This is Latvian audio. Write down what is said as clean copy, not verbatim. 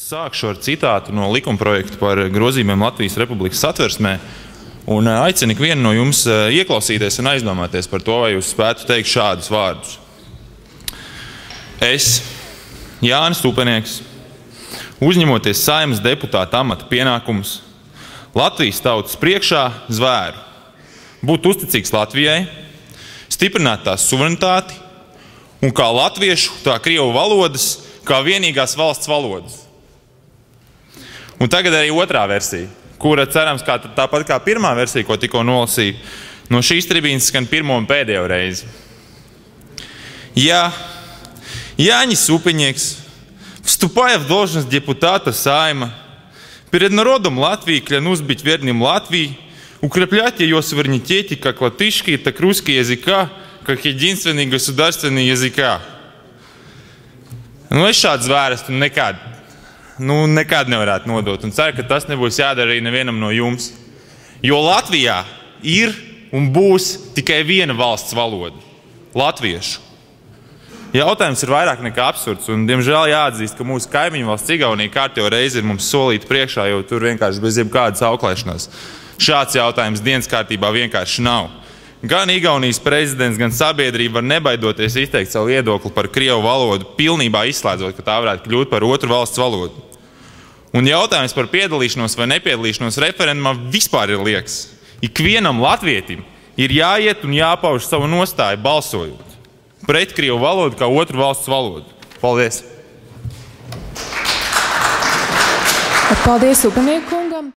Sākšu ar citātu no likumprojekta par grozījumiem Latvijas Republikas Satversmē un aicinu ikvienu no jums ieklausīties un aizdomāties par to, vai jūs spētu teikt šādus vārdus. Es, Jānis Upenieks, uzņemoties Saeimas deputāta amata pienākumus, Latvijas tautas priekšā zvēru būt uzticīgs Latvijai, stiprināt tās suverenitāti un kā latviešu, tā krievu valodas, kā vienīgās valsts valodas. Un tagad arī otrā versija, kura cerams tāpat kā pirmā versija, ko tikko nolasīju, no šīs tribīnas skan pirmo un pēdējo reizi. Я, Янис Упенекс, вступая в должность депутата Сайма, перед народом Латвии клянусь быть верным Латвии, укреплять ее суверенитете как латышские, так и русские языка, как единственные государственные языка. Es šāds zvērstu nekad nevarētu nodot, un ceru, ka tas nebūs jādara arī nevienam no jums. Jo Latvijā ir un būs tikai viena valsts valoda – latviešu. Jautājums ir vairāk nekā absurds, un diemžēl jāatzīst, ka mūsu kaimiņu valsts Igaunija kārtējo reizi ir mums solīta priekšā, jo tur vienkārši bez jebkādas auklēšanās. Šāds jautājums dienas kārtībā vienkārši nav. Gan Igaunijas prezidents, gan sabiedrība var nebaidoties izteikt savu viedokli par krievu valodu, pilnībā izslēdzot, ka tā varētu kļūt par otru valsts valodu. Un jautājums par piedalīšanos vai nepiedalīšanos referendumā vispār ir liekas. Ikvienam latvietim ir jāiet un jāpauž savu nostāju balsojot pret krievu valodu kā otru valsts valodu. Paldies! Paldies Upenieku!